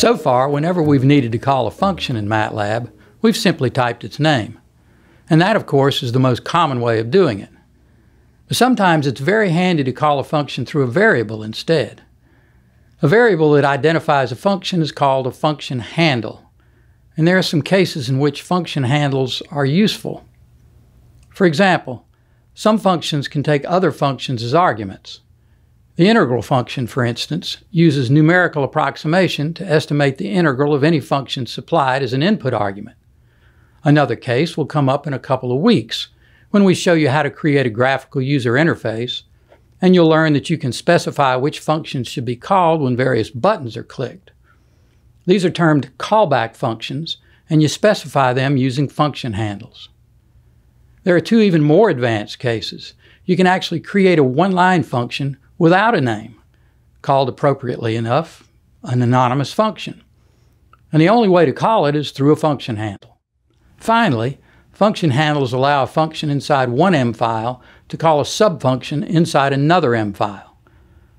So far, whenever we've needed to call a function in MATLAB, we've simply typed its name. And that, of course, is the most common way of doing it. But sometimes it's very handy to call a function through a variable instead. A variable that identifies a function is called a function handle. And there are some cases in which function handles are useful. For example, some functions can take other functions as arguments. The integral function, for instance, uses numerical approximation to estimate the integral of any function supplied as an input argument. Another case will come up in a couple of weeks when we show you how to create a graphical user interface, and you'll learn that you can specify which functions should be called when various buttons are clicked. These are termed callback functions, and you specify them using function handles. There are two even more advanced cases. You can actually create a one-line function without a name, called appropriately enough, an anonymous function. And the only way to call it is through a function handle. Finally, function handles allow a function inside one M file to call a subfunction inside another M file.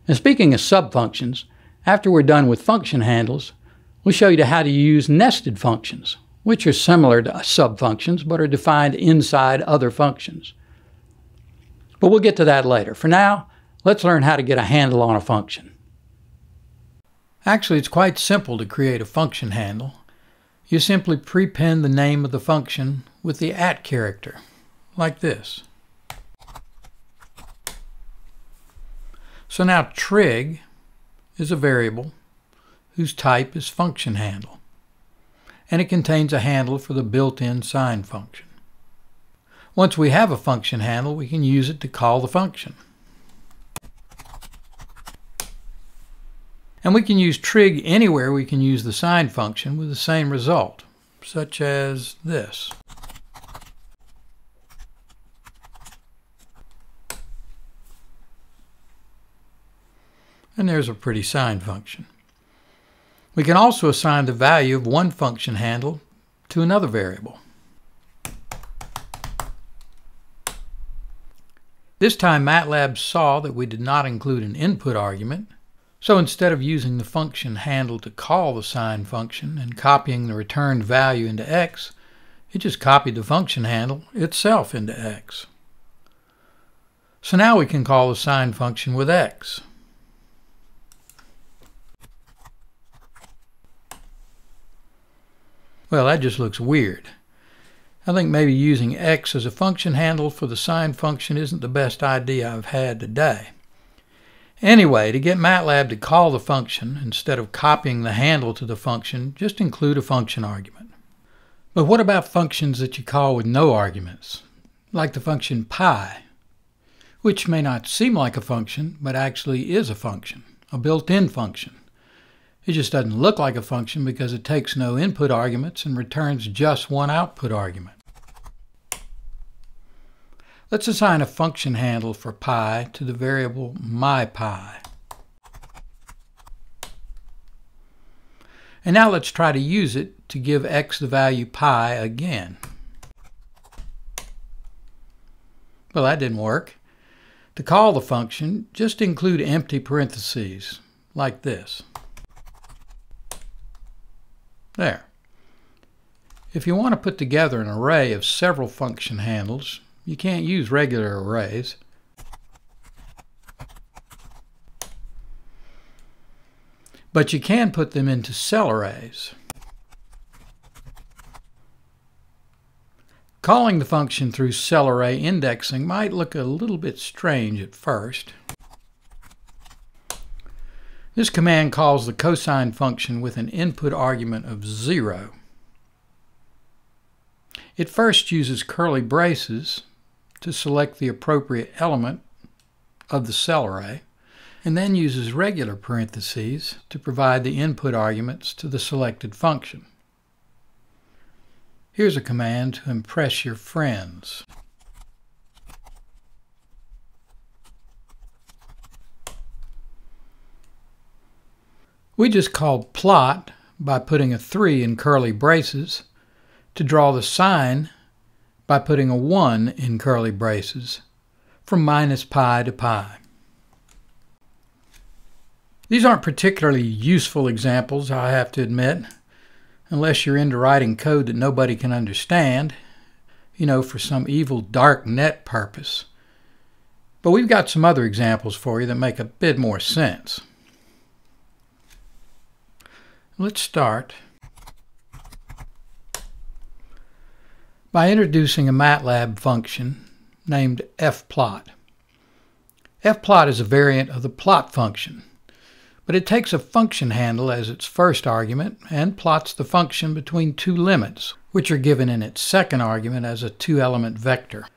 And speaking of subfunctions, after we're done with function handles, we'll show you how to use nested functions, which are similar to subfunctions but are defined inside other functions. But we'll get to that later. For now, let's learn how to get a handle on a function. Actually, it's quite simple to create a function handle. You simply prepend the name of the function with the @ character, like this. So now trig is a variable whose type is function handle, and it contains a handle for the built-in sign function. Once we have a function handle, we can use it to call the function. And we can use trig anywhere we can use the sign function with the same result, such as this. And there's a pretty sign function. We can also assign the value of one function handle to another variable. This time MATLAB saw that we did not include an input argument, so instead of using the function handle to call the sign function and copying the returned value into X, it just copied the function handle itself into X. So now we can call the sign function with X. Well, that just looks weird. I think maybe using X as a function handle for the sign function isn't the best idea I've had today. Anyway, to get MATLAB to call the function, instead of copying the handle to the function, just include a function argument. But what about functions that you call with no arguments, like the function pi, which may not seem like a function, but actually is a function, a built-in function. It just doesn't look like a function because it takes no input arguments and returns just one output argument. Let's assign a function handle for pi to the variable myPi. And now let's try to use it to give X the value pi again. Well, that didn't work. To call the function, just include empty parentheses, like this. There. If you want to put together an array of several function handles, you can't use regular arrays. But you can put them into cell arrays. Calling the function through cell array indexing might look a little bit strange at first. This command calls the cosine function with an input argument of 0. It first uses curly braces to select the appropriate element of the cell array, and then uses regular parentheses to provide the input arguments to the selected function. Here's a command to impress your friends. We just called plot by putting a 3 in curly braces to draw the sign by putting a 1 in curly braces from -pi to pi. These aren't particularly useful examples, I have to admit, unless you're into writing code that nobody can understand, for some evil dark net purpose. But we've got some other examples for you that make a bit more sense. Let's start by introducing a MATLAB function named Fplot. Fplot is a variant of the plot function, but it takes a function handle as its first argument and plots the function between two limits, which are given in its second argument as a two-element vector.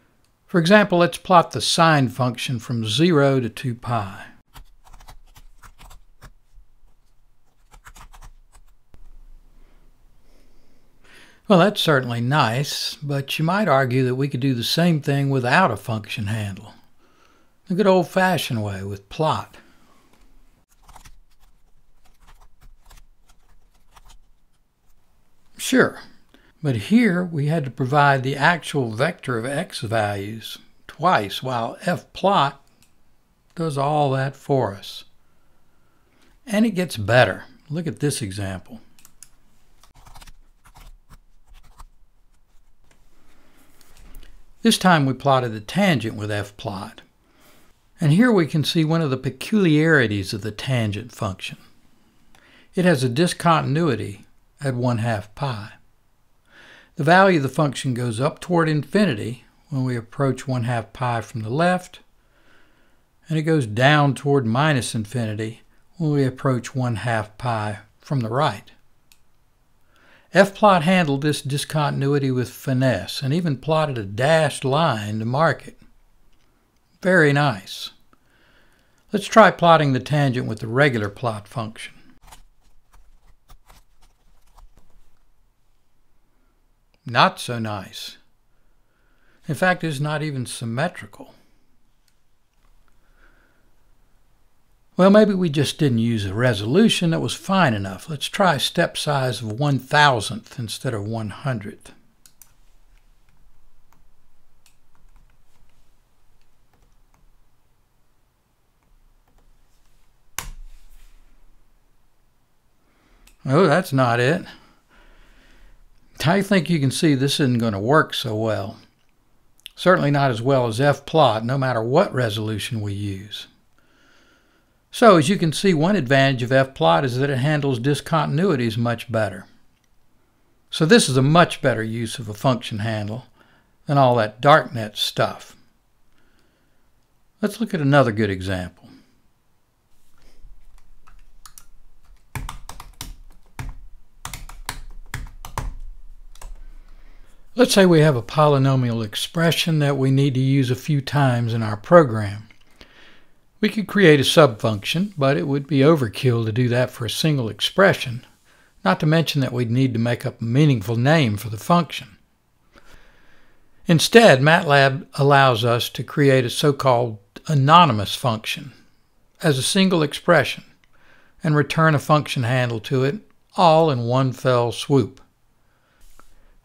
For example, let's plot the sine function from 0 to 2 pi. Well, that's certainly nice, but you might argue that we could do the same thing without a function handle. The good old-fashioned way with plot. Sure, but here we had to provide the actual vector of x values twice, while Fplot does all that for us. And it gets better. Look at this example. This time we plotted the tangent with Fplot. And here we can see one of the peculiarities of the tangent function. It has a discontinuity at 1/2 pi. The value of the function goes up toward infinity when we approach 1/2 pi from the left, and it goes down toward minus infinity when we approach 1/2 pi from the right. Fplot handled this discontinuity with finesse and even plotted a dashed line to mark it. Very nice. Let's try plotting the tangent with the regular plot function. Not so nice. In fact, it's not even symmetrical. Well, maybe we just didn't use a resolution that was fine enough. Let's try a step size of 1/1000th instead of 1/100th. Oh, that's not it. I think you can see this isn't going to work so well. Certainly not as well as Fplot, no matter what resolution we use. So, as you can see, one advantage of Fplot is that it handles discontinuities much better. So this is a much better use of a function handle than all that darknet stuff. Let's look at another good example. Let's say we have a polynomial expression that we need to use a few times in our program. We could create a subfunction, but it would be overkill to do that for a single expression, not to mention that we'd need to make up a meaningful name for the function. Instead, MATLAB allows us to create a so-called anonymous function as a single expression and return a function handle to it all in one fell swoop.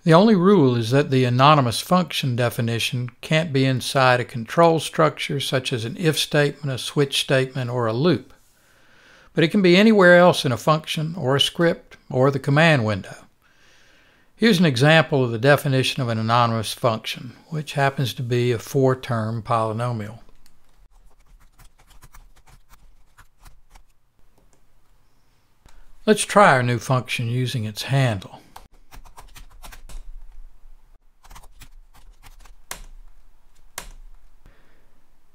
The only rule is that the anonymous function definition can't be inside a control structure such as an if statement, a switch statement, or a loop. But it can be anywhere else in a function or a script or the command window. Here's an example of the definition of an anonymous function, which happens to be a 4-term polynomial. Let's try our new function using its handle.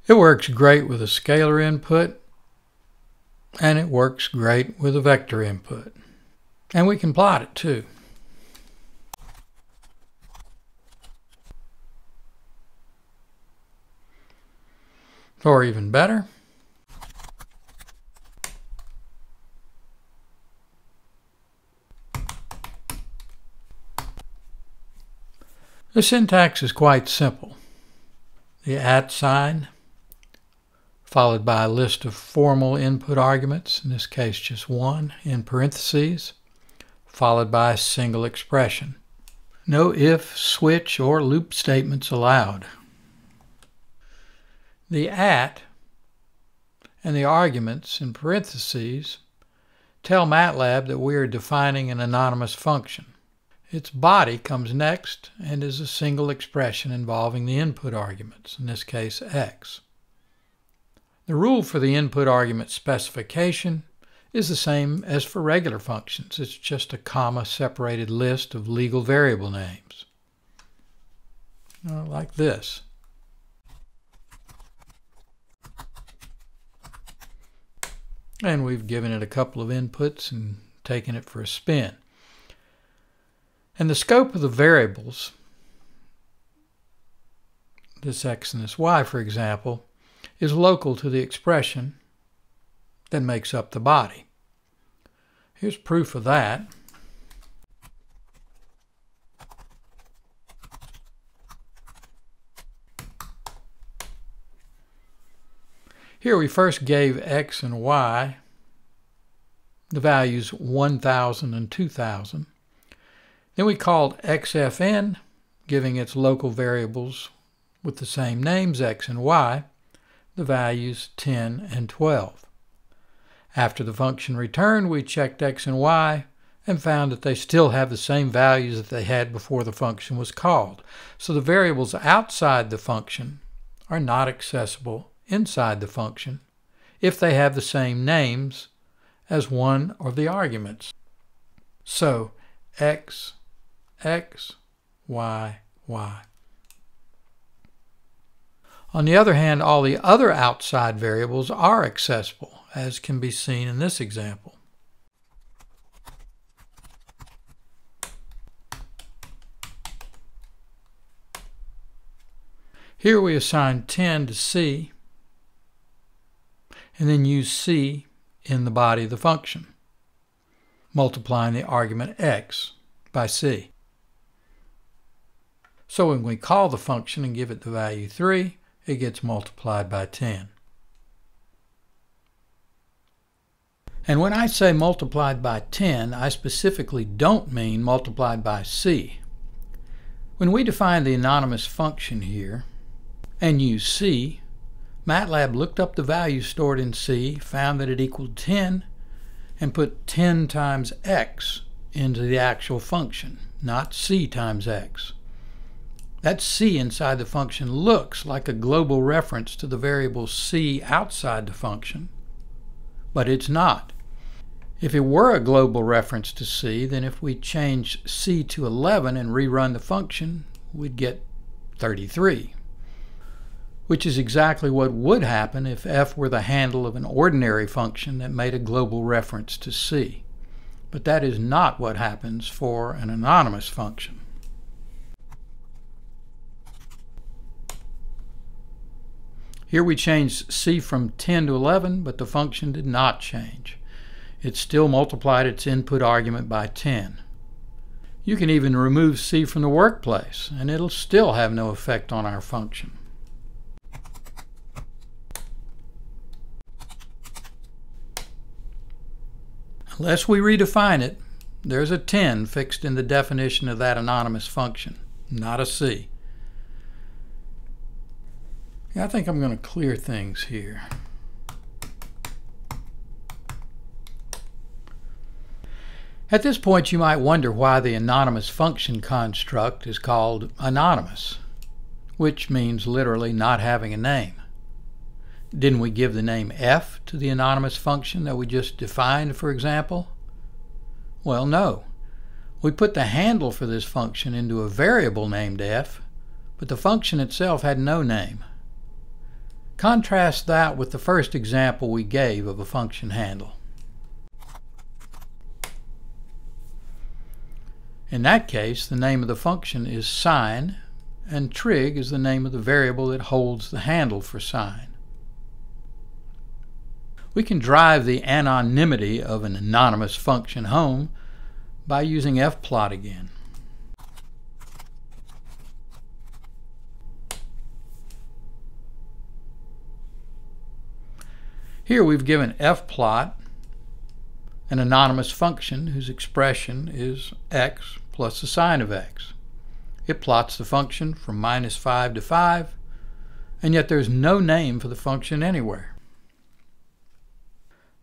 It works great with a scalar input, and it works great with a vector input. And we can plot it too. Or even better, the syntax is quite simple. The @ sign, followed by a list of formal input arguments, in this case just one, in parentheses, followed by a single expression. No if, switch, or loop statements allowed. The @ and the arguments in parentheses tell MATLAB that we are defining an anonymous function. Its body comes next and is a single expression involving the input arguments, in this case x. The rule for the input argument specification is the same as for regular functions. It's just a comma-separated list of legal variable names. Like this. And we've given it a couple of inputs and taken it for a spin. And the scope of the variables, this x and this y, for example, is local to the expression that makes up the body. Here's proof of that. Here we first gave x and y the values 1000 and 2000. Then we called xfn, giving its local variables with the same names, x and y, the values 10 and 12. After the function returned, we checked x and y and found that they still have the same values that they had before the function was called. So the variables outside the function are not accessible inside the function if they have the same names as one of the arguments. So x, x, y, y. On the other hand, all the other outside variables are accessible, as can be seen in this example. Here we assign 10 to c, and then use c in the body of the function, multiplying the argument x by c. So when we call the function and give it the value 3, it gets multiplied by 10. And when I say multiplied by 10, I specifically don't mean multiplied by c. When we define the anonymous function here and use c, MATLAB looked up the value stored in c, found that it equaled 10, and put 10 times x into the actual function, not c times x. That c inside the function looks like a global reference to the variable c outside the function, but it's not. If it were a global reference to c, then if we change c to 11 and rerun the function, we'd get 33, which is exactly what would happen if f were the handle of an ordinary function that made a global reference to c. But that is not what happens for an anonymous function. Here we changed c from 10 to 11, but the function did not change. It still multiplied its input argument by 10. You can even remove c from the workplace, and it'll still have no effect on our function. Unless we redefine it, there's a 10 fixed in the definition of that anonymous function, not a c. I think I'm going to clear things here. At this point, you might wonder why the anonymous function construct is called anonymous, which means literally not having a name. Didn't we give the name f to the anonymous function that we just defined, for example? Well, no. We put the handle for this function into a variable named f, but the function itself had no name. Contrast that with the first example we gave of a function handle. In that case, the name of the function is sign, and trig is the name of the variable that holds the handle for sign. We can drive the anonymity of an anonymous function home by using Fplot again. Here we've given Fplot an anonymous function whose expression is x plus the sine of x. It plots the function from -5 to 5, and yet there's no name for the function anywhere.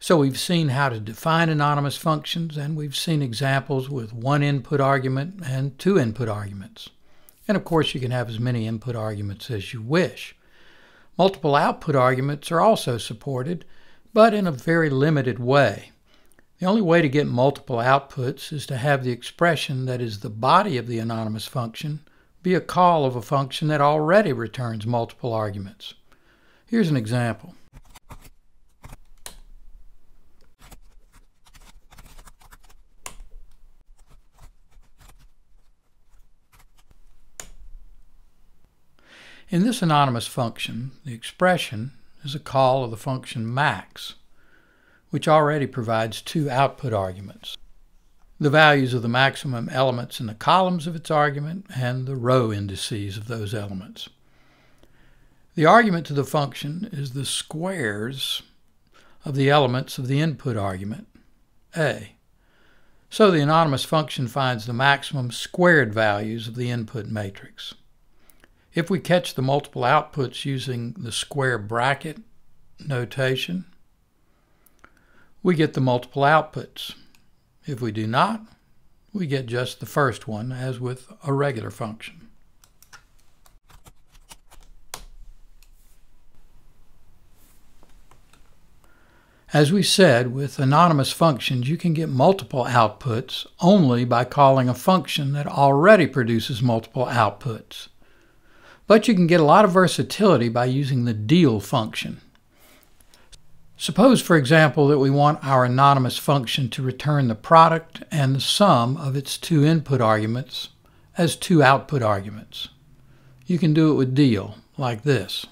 So we've seen how to define anonymous functions, and we've seen examples with one input argument and two input arguments. And of course you can have as many input arguments as you wish. Multiple output arguments are also supported, but in a very limited way. The only way to get multiple outputs is to have the expression that is the body of the anonymous function be a call of a function that already returns multiple arguments. Here's an example. In this anonymous function, the expression is a call of the function max, which already provides two output arguments: the values of the maximum elements in the columns of its argument and the row indices of those elements. The argument to the function is the squares of the elements of the input argument, A. So the anonymous function finds the maximum squared values of the input matrix. If we catch the multiple outputs using the square bracket notation, we get the multiple outputs. If we do not, we get just the first one, as with a regular function. As we said, with anonymous functions, you can get multiple outputs only by calling a function that already produces multiple outputs. But you can get a lot of versatility by using the deal function. Suppose, for example, that we want our anonymous function to return the product and the sum of its two input arguments as two output arguments. You can do it with deal, like this.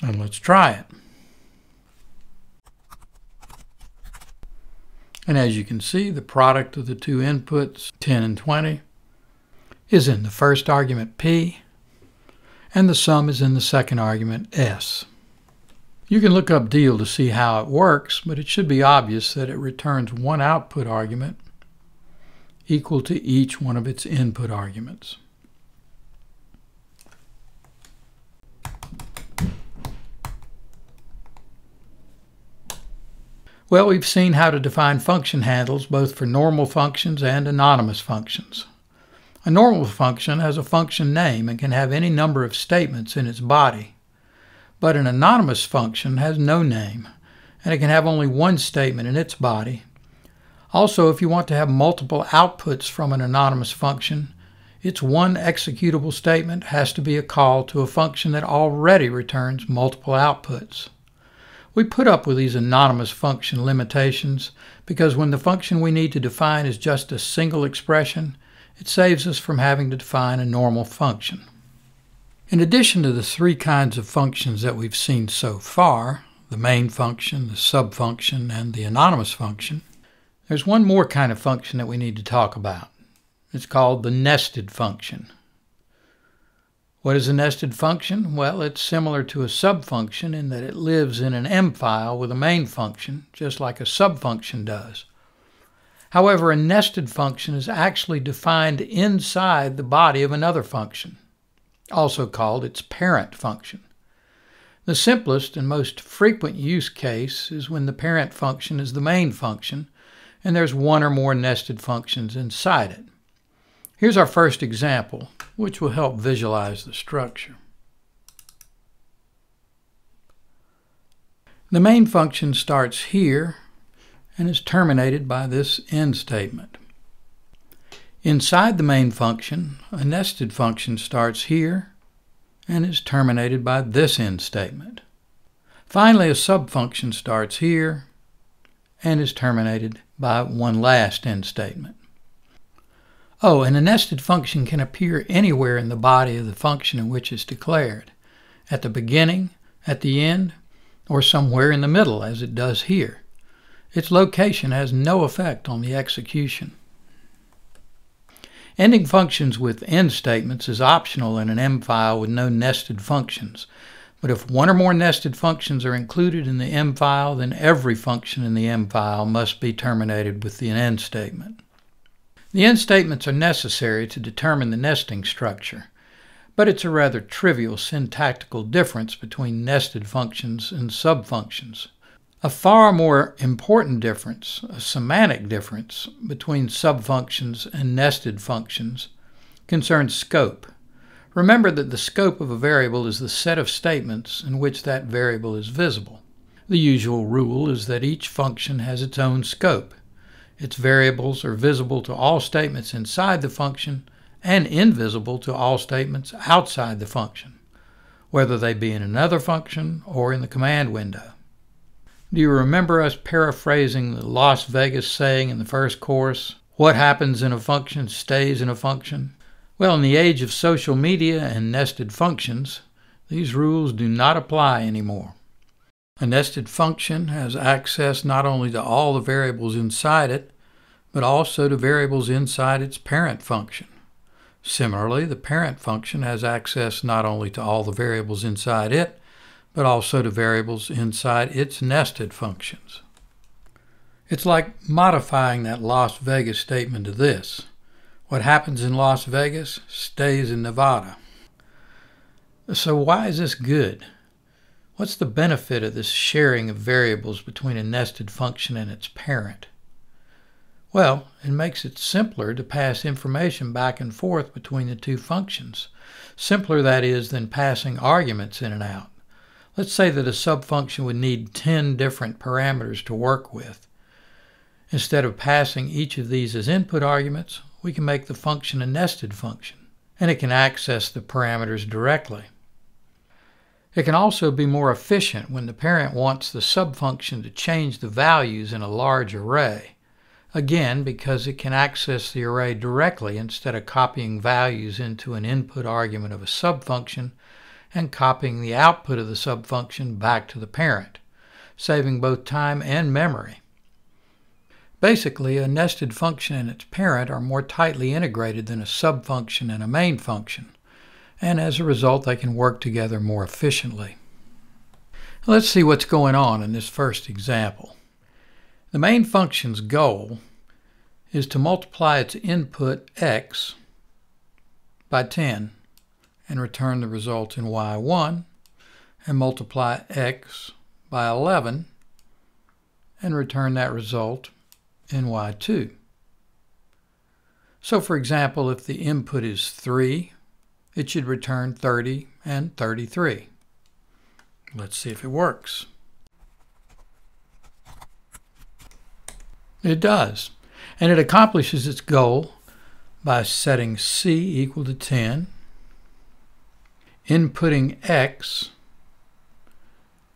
And let's try it. And as you can see, the product of the two inputs, 10 and 20, is in the first argument P, and the sum is in the second argument S. You can look up deal to see how it works, but it should be obvious that it returns one output argument equal to each one of its input arguments. Well, we've seen how to define function handles both for normal functions and anonymous functions. A normal function has a function name and can have any number of statements in its body. But an anonymous function has no name, and it can have only one statement in its body. Also, if you want to have multiple outputs from an anonymous function, its one executable statement has to be a call to a function that already returns multiple outputs. We put up with these anonymous function limitations because when the function we need to define is just a single expression, it saves us from having to define a normal function. In addition to the three kinds of functions that we've seen so far, the main function, the subfunction, and the anonymous function, there's one more kind of function that we need to talk about. It's called the nested function. What is a nested function? Well, it's similar to a subfunction in that it lives in an M file with a main function, just like a subfunction does. However, a nested function is actually defined inside the body of another function, also called its parent function. The simplest and most frequent use case is when the parent function is the main function and there's one or more nested functions inside it. Here's our first example, which will help visualize the structure. The main function starts here and is terminated by this end statement. Inside the main function, a nested function starts here and is terminated by this end statement. Finally, a subfunction starts here and is terminated by one last end statement. Oh, and a nested function can appear anywhere in the body of the function in which it's declared, at the beginning, at the end, or somewhere in the middle, as it does here. Its location has no effect on the execution. Ending functions with end statements is optional in an M file with no nested functions, but if one or more nested functions are included in the M file, then every function in the M file must be terminated with the end statement. The end statements are necessary to determine the nesting structure, but it's a rather trivial syntactical difference between nested functions and subfunctions. A far more important difference, a semantic difference, between subfunctions and nested functions concerns scope. Remember that the scope of a variable is the set of statements in which that variable is visible. The usual rule is that each function has its own scope. Its variables are visible to all statements inside the function and invisible to all statements outside the function, whether they be in another function or in the command window. Do you remember us paraphrasing the Las Vegas saying in the first course, "What happens in a function stays in a function"? Well, in the age of social media and nested functions, these rules do not apply anymore. A nested function has access not only to all the variables inside it, but also to variables inside its parent function. Similarly, the parent function has access not only to all the variables inside it, but also to variables inside its nested functions. It's like modifying that Las Vegas statement to this: what happens in Las Vegas stays in Nevada. So why is this good? What's the benefit of this sharing of variables between a nested function and its parent? Well, it makes it simpler to pass information back and forth between the two functions. Simpler, that is, than passing arguments in and out. Let's say that a subfunction would need 10 different parameters to work with. Instead of passing each of these as input arguments, we can make the function a nested function, and it can access the parameters directly. It can also be more efficient when the parent wants the subfunction to change the values in a large array. Again, because it can access the array directly instead of copying values into an input argument of a subfunction and copying the output of the subfunction back to the parent, saving both time and memory. Basically, a nested function and its parent are more tightly integrated than a subfunction and a main function, and as a result they can work together more efficiently. Let's see what's going on in this first example. The main function's goal is to multiply its input x by 10 and return the result in y1, and multiply x by 11 and return that result in y2. So for example, if the input is 3, it should return 30 and 33. Let's see if it works. It does, and it accomplishes its goal by setting c equal to 10, inputting x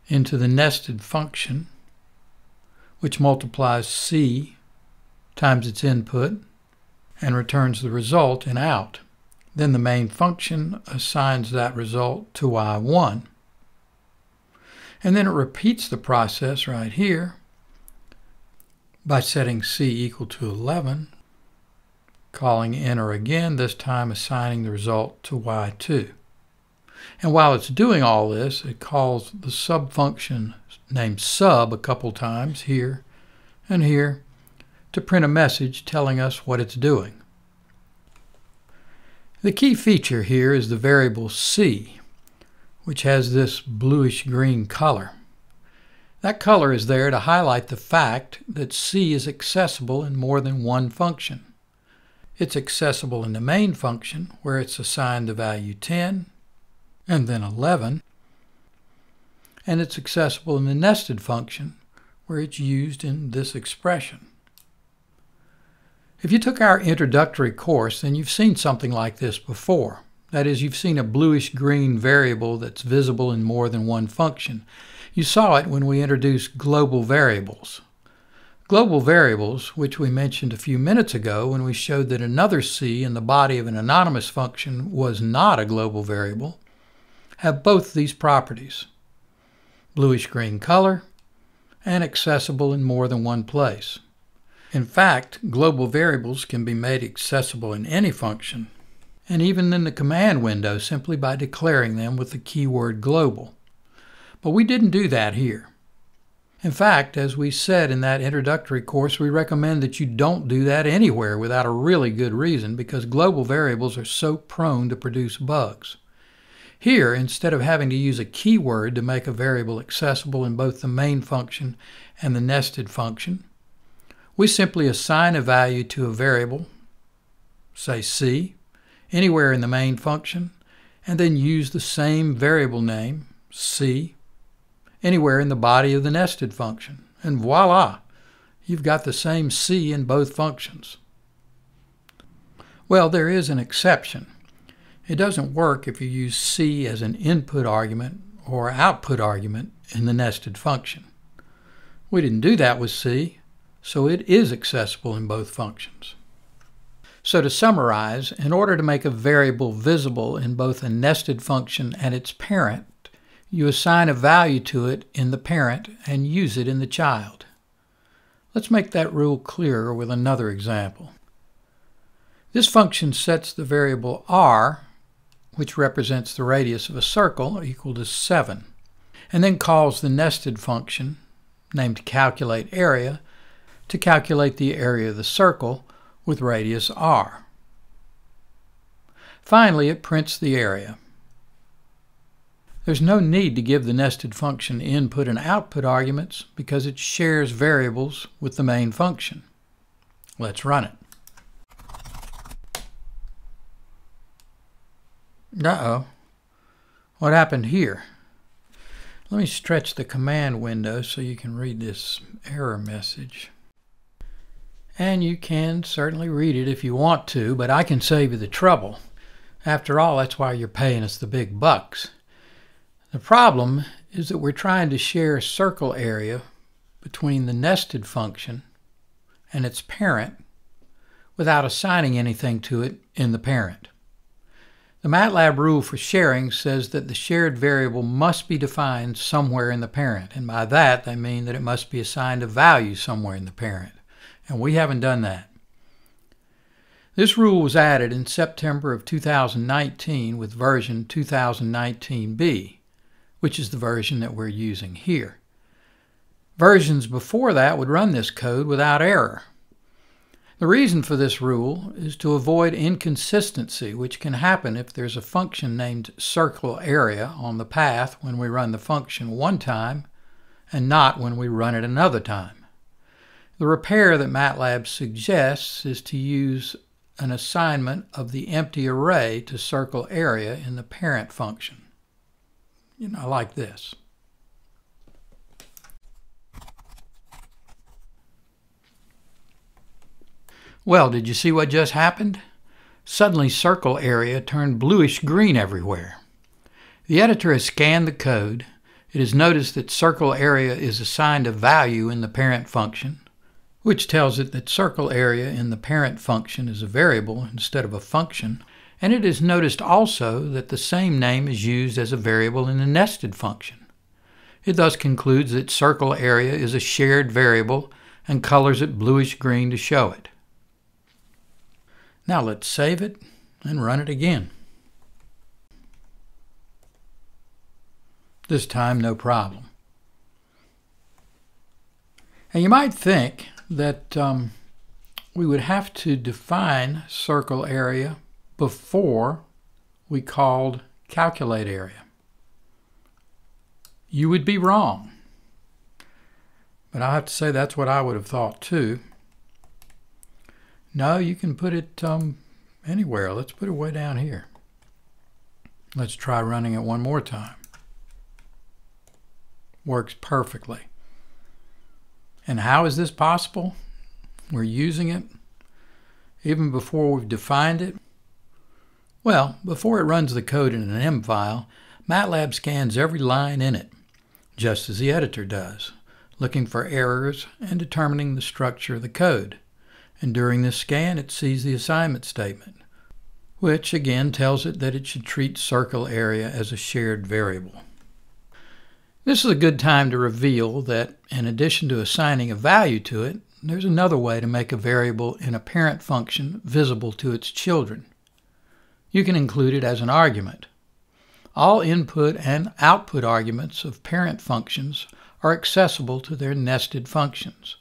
into the nested function, which multiplies c times its input and returns the result in out. Then the main function assigns that result to y1. And then it repeats the process right here by setting c equal to 11, calling enter again, this time assigning the result to y2. And while it's doing all this, it calls the subfunction named sub a couple times, here and here, to print a message telling us what it's doing. The key feature here is the variable c, which has this bluish-green color. That color is there to highlight the fact that c is accessible in more than one function. It's accessible in the main function, where it's assigned the value 10, and then 11, and it's accessible in the nested function, where it's used in this expression. If you took our introductory course, then you've seen something like this before. That is, you've seen a bluish-green variable that's visible in more than one function. You saw it when we introduced global variables. Global variables, which we mentioned a few minutes ago when we showed that another c in the body of an anonymous function was not a global variable, have both these properties: bluish-green color and accessible in more than one place. In fact, global variables can be made accessible in any function, and even in the command window, simply by declaring them with the keyword global. But we didn't do that here. In fact, as we said in that introductory course, we recommend that you don't do that anywhere without a really good reason, because global variables are so prone to produce bugs. Here, instead of having to use a keyword to make a variable accessible in both the main function and the nested function, we simply assign a value to a variable, say C, anywhere in the main function, and then use the same variable name, C, anywhere in the body of the nested function. And voila, you've got the same C in both functions. Well, there is an exception. It doesn't work if you use C as an input argument or output argument in the nested function. We didn't do that with C, so it is accessible in both functions. So to summarize, in order to make a variable visible in both a nested function and its parent, you assign a value to it in the parent and use it in the child. Let's make that rule clearer with another example. This function sets the variable r, which represents the radius of a circle, equal to 7, and then calls the nested function, named calculateArea, to calculate the area of the circle with radius r. Finally, it prints the area. There's no need to give the nested function input and output arguments because it shares variables with the main function. Let's run it. Uh-oh. What happened here? Let me stretch the command window so you can read this error message. And you can certainly read it if you want to, but I can save you the trouble. After all, that's why you're paying us the big bucks. The problem is that we're trying to share circle area between the nested function and its parent without assigning anything to it in the parent. The MATLAB rule for sharing says that the shared variable must be defined somewhere in the parent, and by that they mean that it must be assigned a value somewhere in the parent. And we haven't done that. This rule was added in September of 2019 with version 2019b, which is the version that we're using here. Versions before that would run this code without error. The reason for this rule is to avoid inconsistency, which can happen if there's a function named circle area on the path when we run the function one time and not when we run it another time. The repair that MATLAB suggests is to use an assignment of the empty array to circle area in the parent function. Like this. Well, did you see what just happened? Suddenly circle area turned bluish green everywhere. The editor has scanned the code. It has noticed that circle area is assigned a value in the parent function, which tells it that circle area in the parent function is a variable instead of a function, and it has noticed also that the same name is used as a variable in the nested function. It thus concludes that circle area is a shared variable and colors it bluish-green to show it. Now let's save it and run it again. This time, no problem. And you might think that we would have to define circle area before we called calculateArea. You would be wrong. But I have to say that's what I would have thought too. No, you can put it anywhere. Let's put it way down here. Let's try running it one more time. Works perfectly. And how is this possible? We're using it even before we've defined it. Well, before it runs the code in an M file, MATLAB scans every line in it, just as the editor does, looking for errors and determining the structure of the code. And during this scan, it sees the assignment statement, which again tells it that it should treat circle area as a shared variable. This is a good time to reveal that in addition to assigning a value to it, there's another way to make a variable in a parent function visible to its children. You can include it as an argument. All input and output arguments of parent functions are accessible to their nested functions.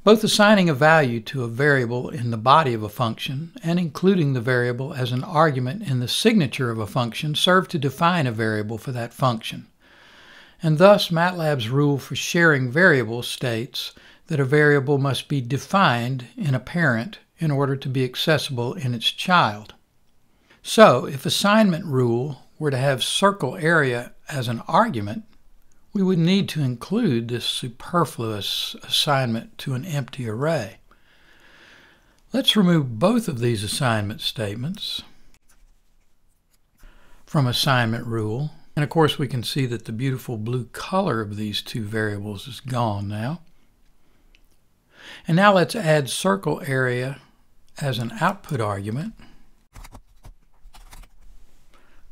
Both assigning a value to a variable in the body of a function and including the variable as an argument in the signature of a function serve to define a variable for that function. And thus, MATLAB's rule for sharing variables states that a variable must be defined in a parent in order to be accessible in its child. So, if assignment rule were to have circle area as an argument, we would need to include this superfluous assignment to an empty array. Let's remove both of these assignment statements from assignment rule. And of course we can see that the beautiful blue color of these two variables is gone now. And now let's add circle area as an output argument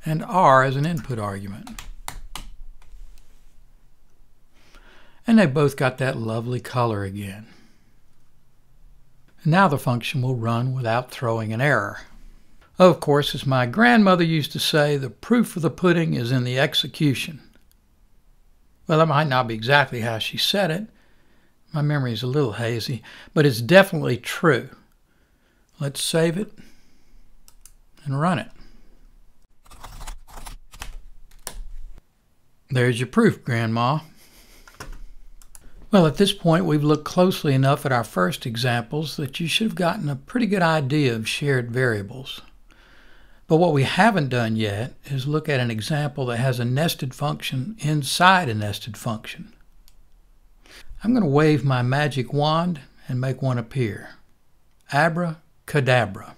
and R as an input argument. And they both got that lovely color again. And now the function will run without throwing an error. Of course, as my grandmother used to say, the proof of the pudding is in the execution. Well, that might not be exactly how she said it. My memory is a little hazy, but it's definitely true. Let's save it and run it. There's your proof, Grandma. Well, at this point, we've looked closely enough at our first examples that you should have gotten a pretty good idea of shared variables. But what we haven't done yet is look at an example that has a nested function inside a nested function. I'm going to wave my magic wand and make one appear. Abracadabra.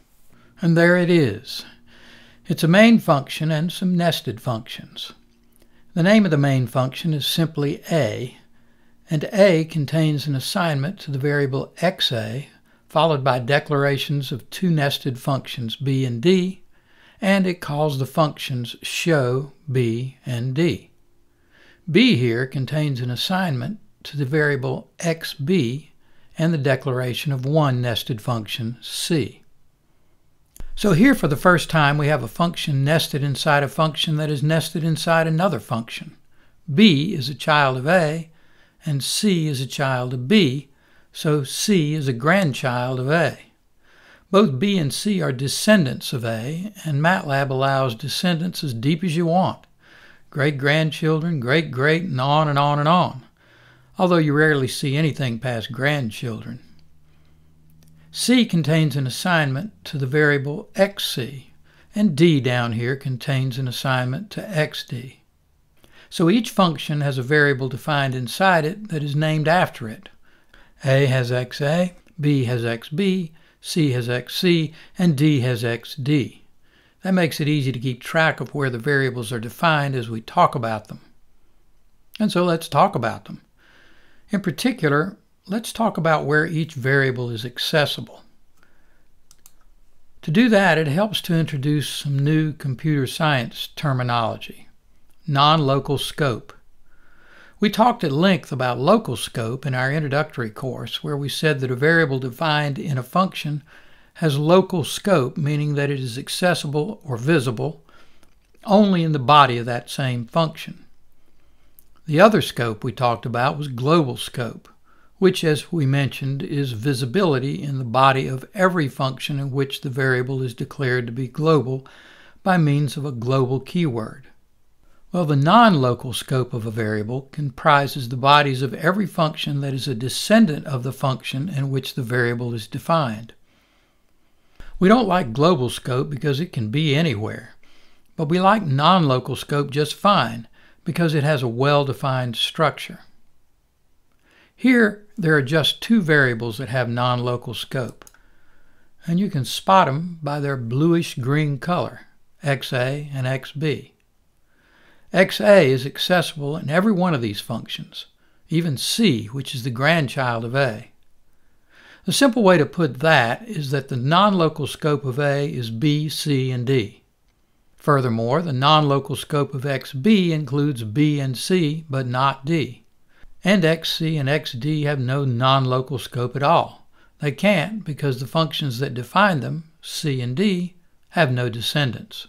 And there it is. It's a main function and some nested functions. The name of the main function is simply a, and a contains an assignment to the variable xa, followed by declarations of two nested functions b and d, and it calls the functions show, b, and d. b here contains an assignment to the variable xb and the declaration of one nested function c. So here for the first time we have a function nested inside a function that is nested inside another function. b is a child of a, and c is a child of b, so c is a grandchild of a. Both b and c are descendants of a, and MATLAB allows descendants as deep as you want. Great-grandchildren, great-great, and on and on and on. Although you rarely see anything past grandchildren. C contains an assignment to the variable xc, and d down here contains an assignment to xd. So each function has a variable defined inside it that is named after it. A has xa, b has xb, c has xc, and d has xd. That makes it easy to keep track of where the variables are defined as we talk about them. And so let's talk about them. In particular, let's talk about where each variable is accessible. To do that, it helps to introduce some new computer science terminology. Non-local scope. We talked at length about local scope in our introductory course, where we said that a variable defined in a function has local scope, meaning that it is accessible or visible only in the body of that same function. The other scope we talked about was global scope, which, as we mentioned, is visibility in the body of every function in which the variable is declared to be global by means of a global keyword. Well, the non-local scope of a variable comprises the bodies of every function that is a descendant of the function in which the variable is defined. We don't like global scope because it can be anywhere, but we like non-local scope just fine because it has a well-defined structure. Here, there are just two variables that have non-local scope, and you can spot them by their bluish-green color, xa and xb. xa is accessible in every one of these functions, even c, which is the grandchild of a. The simple way to put that is that the non-local scope of a is b, c, and d. Furthermore, the non-local scope of xb includes b and c, but not d. And xc and xd have no non-local scope at all. They can't because the functions that define them, c and d, have no descendants.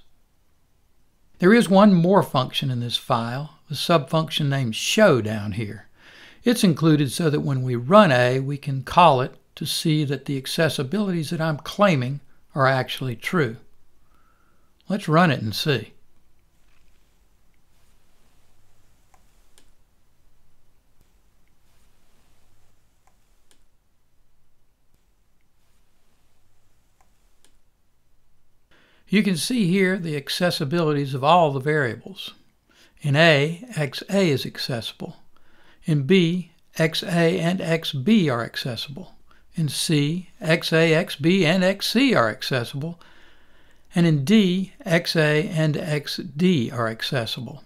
There is one more function in this file, the subfunction named show down here. It's included so that when we run A, we can call it to see that the accessibilities that I'm claiming are actually true. Let's run it and see. You can see here the accessibilities of all the variables. In A, XA is accessible. In B, XA and XB are accessible. In C, XA, XB, and XC are accessible. And in D, XA and XD are accessible.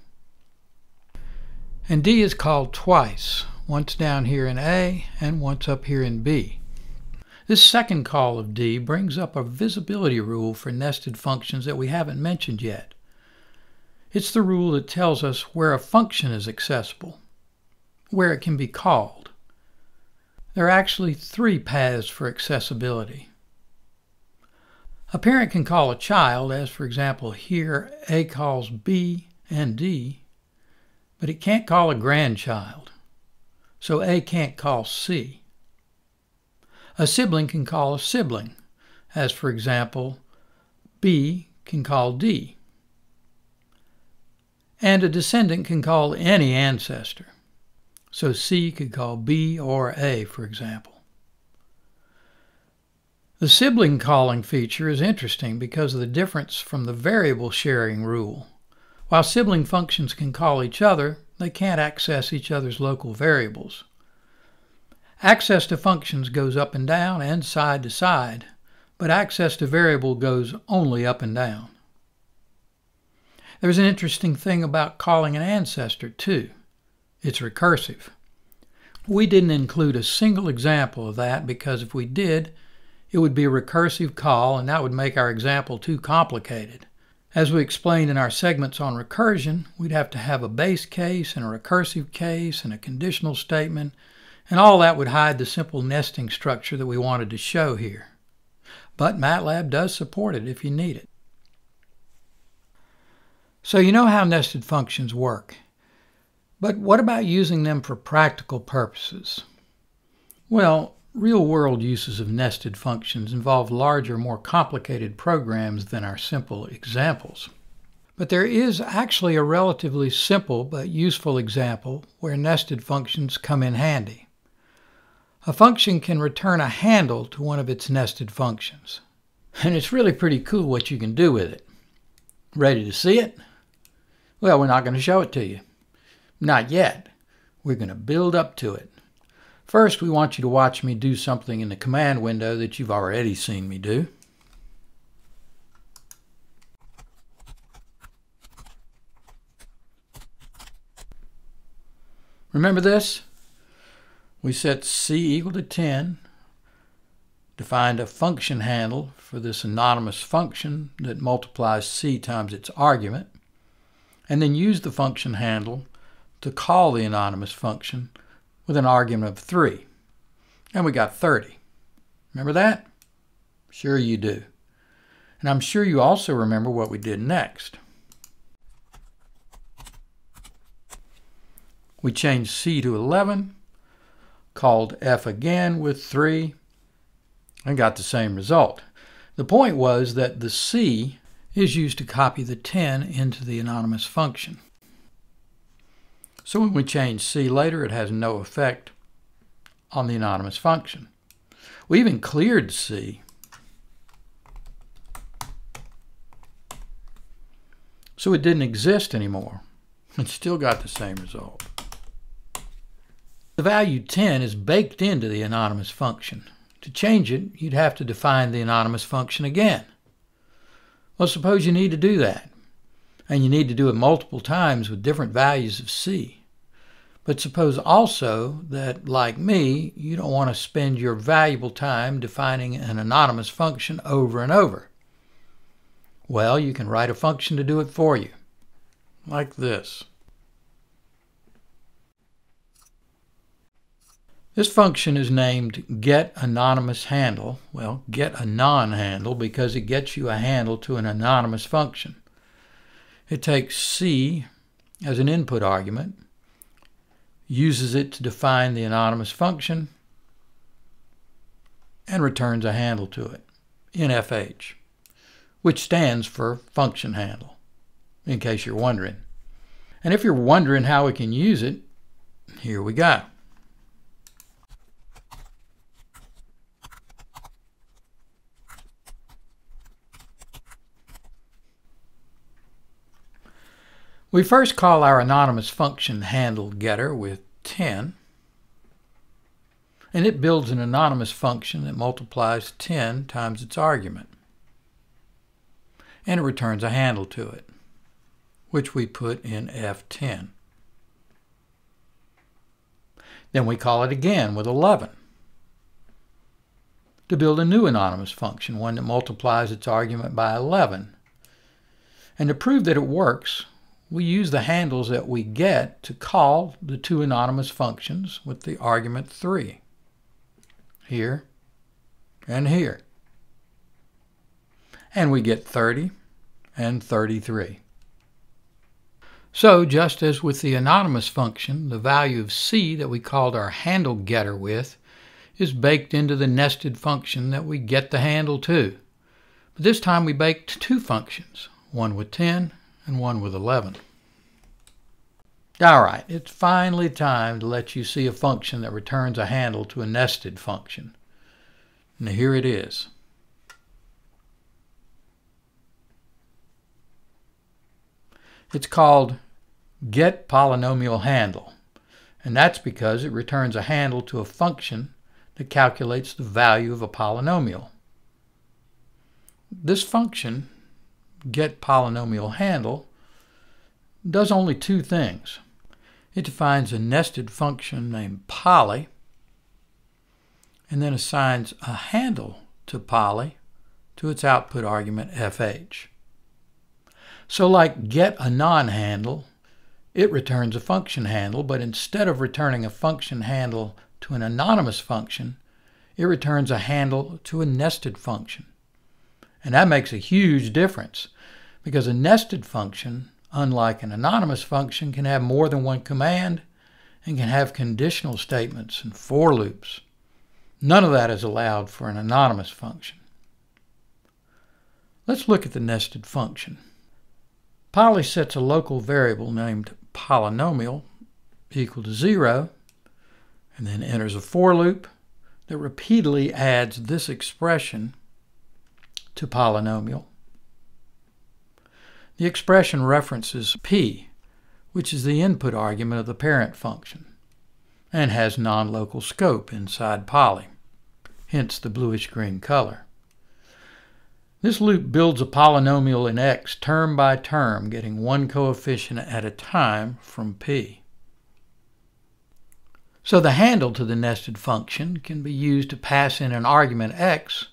And D is called twice, once down here in A and once up here in B. This second call of D brings up a visibility rule for nested functions that we haven't mentioned yet. It's the rule that tells us where a function is accessible, where it can be called. There are actually 3 paths for accessibility. A parent can call a child, as for example here A calls B and D, but it can't call a grandchild, so A can't call C. A sibling can call a sibling, as for example B can call D. And a descendant can call any ancestor, so C could call B or A, for example. The sibling calling feature is interesting because of the difference from the variable sharing rule. While sibling functions can call each other, they can't access each other's local variables. Access to functions goes up and down and side to side, but access to variable goes only up and down. There's an interesting thing about calling an ancestor too. It's recursive. We didn't include a single example of that because if we did, it would be a recursive call and that would make our example too complicated. As we explained in our segments on recursion, we'd have to have a base case and a recursive case and a conditional statement, and all that would hide the simple nesting structure that we wanted to show here. But MATLAB does support it if you need it. So you know how nested functions work. But what about using them for practical purposes? Well, real-world uses of nested functions involve larger, more complicated programs than our simple examples. But there is actually a relatively simple but useful example where nested functions come in handy. A function can return a handle to one of its nested functions. And it's really pretty cool what you can do with it. Ready to see it? Well, we're not going to show it to you. Not yet. We're going to build up to it. First, we want you to watch me do something in the command window that you've already seen me do. Remember this? We set C equal to 10, defined a function handle for this anonymous function that multiplies C times its argument, and then used the function handle to call the anonymous function with an argument of 3. And we got 30. Remember that? Sure you do. And I'm sure you also remember what we did next. We changed C to 11, called F again with 3, and got the same result. The point was that the C is used to copy the 10 into the anonymous function. So when we change C later, it has no effect on the anonymous function. We even cleared C. So it didn't exist anymore. It still got the same result. The value 10 is baked into the anonymous function. To change it, you'd have to define the anonymous function again. Well, suppose you need to do that, and you need to do it multiple times with different values of C. But suppose also that, like me, you don't want to spend your valuable time defining an anonymous function over and over. Well, you can write a function to do it for you, like this. This function is named getAnonymousHandle. Well, getAnonHandle because it gets you a handle to an anonymous function. It takes C as an input argument. uses it to define the anonymous function, and returns a handle to it in FH, which stands for function handle, in case you're wondering. And if you're wondering how we can use it, here we go. We first call our anonymous function handle getter with 10, and it builds an anonymous function that multiplies 10 times its argument. And it returns a handle to it, which we put in F10. Then we call it again with 11 to build a new anonymous function, one that multiplies its argument by 11. And to prove that it works, we use the handles that we get to call the two anonymous functions with the argument 3, here and here. And we get 30 and 33. So just as with the anonymous function, the value of c that we called our handle getter with is baked into the nested function that we get the handle to. But this time we baked two functions, one with 10 and one with 11. All right, it's finally time to let you see a function that returns a handle to a nested function. Now here it is. It's called get polynomial handle, and that's because it returns a handle to a function that calculates the value of a polynomial. This function, get polynomial handle, does only two things. It defines a nested function named poly, and then assigns a handle to poly to its output argument fh. So like get a non-handle, it returns a function handle, but instead of returning a function handle to an anonymous function, it returns a handle to a nested function. And that makes a huge difference, because a nested function, unlike an anonymous function, can have more than one command and can have conditional statements and for loops. None of that is allowed for an anonymous function. Let's look at the nested function. Poly sets a local variable named polynomial equal to 0, and then enters a for loop that repeatedly adds this expression to polynomial. The expression references p, which is the input argument of the parent function, and has non-local scope inside poly, hence the bluish-green color. This loop builds a polynomial in x term by term, getting one coefficient at a time from p. So the handle to the nested function can be used to pass in an argument x,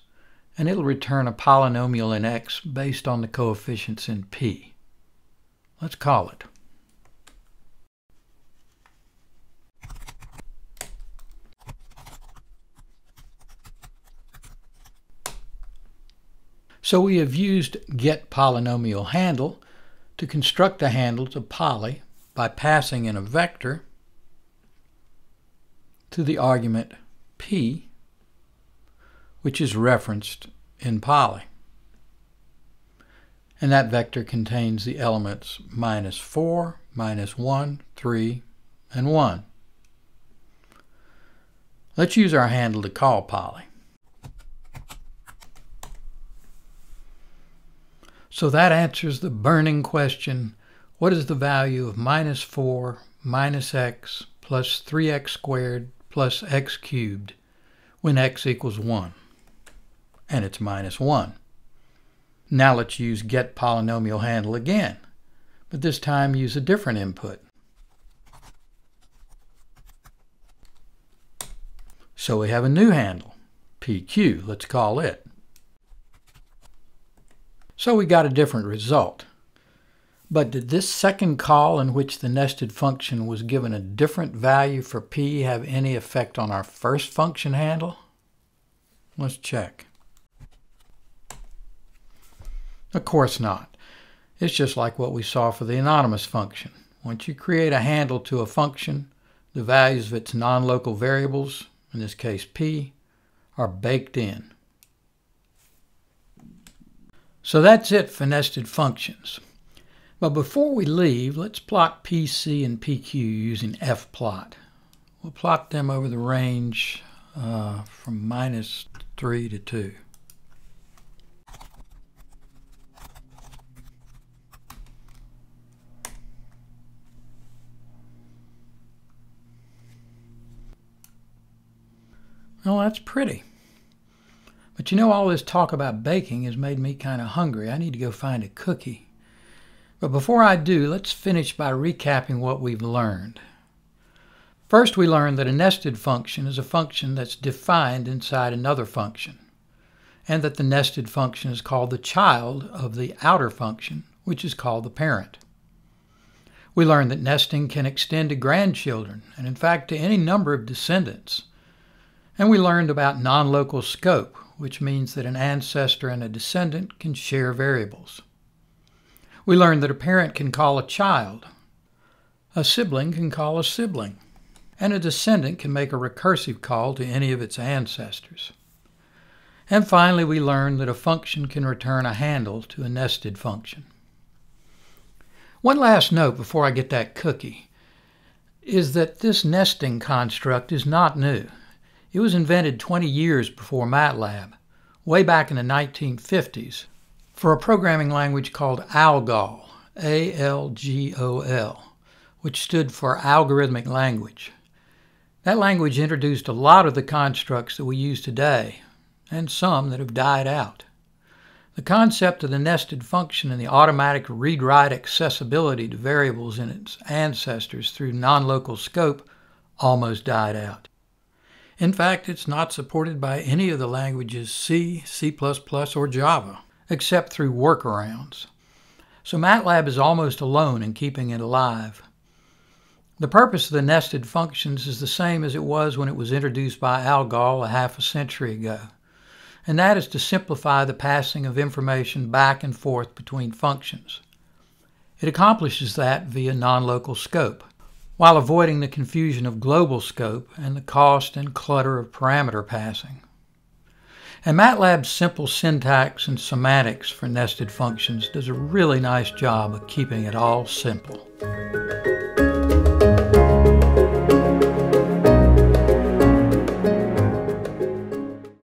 and it'll return a polynomial in x based on the coefficients in p. Let's call it. So we have used get polynomial handle to construct a handle to poly by passing in a vector to the argument p, which is referenced in poly. And that vector contains the elements -4, -1, 3, and 1. Let's use our handle to call poly. So that answers the burning question, what is the value of -4 minus x plus 3x squared plus x cubed when x equals 1? And it's -1. Now let's use get polynomial handle again, but this time use a different input. So we have a new handle, pq. Let's call it. So we got a different result. But did this second call, in which the nested function was given a different value for p, have any effect on our first function handle? Let's check. Of course not. It's just like what we saw for the anonymous function. Once you create a handle to a function, The values of its non-local variables, in this case p, are baked in. So that's it for nested functions. But before we leave, let's plot PC and PQ using Fplot. We'll plot them over the range from -3 to 2. Well, that's pretty. But you know, all this talk about baking has made me kind of hungry. I need to go find a cookie. But before I do, let's finish by recapping what we've learned. First, we learned that a nested function is a function that's defined inside another function, and that the nested function is called the child of the outer function, which is called the parent. We learned that nesting can extend to grandchildren, and in fact to any number of descendants. And we learned about non-local scope, which means that an ancestor and a descendant can share variables. We learned that a parent can call a child, a sibling can call a sibling, and a descendant can make a recursive call to any of its ancestors. And finally, we learned that a function can return a handle to a nested function. One last note before I get that cookie is that this nesting construct is not new. It was invented 20 years before MATLAB, way back in the 1950s, for a programming language called ALGOL, A-L-G-O-L, which stood for Algorithmic Language. That language introduced a lot of the constructs that we use today, and some that have died out. The concept of the nested function and the automatic read-write accessibility to variables in its ancestors through non-local scope almost died out. In fact, it's not supported by any of the languages C, C++, or Java, except through workarounds. So MATLAB is almost alone in keeping it alive. The purpose of the nested functions is the same as it was when it was introduced by ALGOL a half a century ago, and that is to simplify the passing of information back and forth between functions. It accomplishes that via non-local scope, while avoiding the confusion of global scope and the cost and clutter of parameter passing. And MATLAB's simple syntax and semantics for nested functions does a really nice job of keeping it all simple.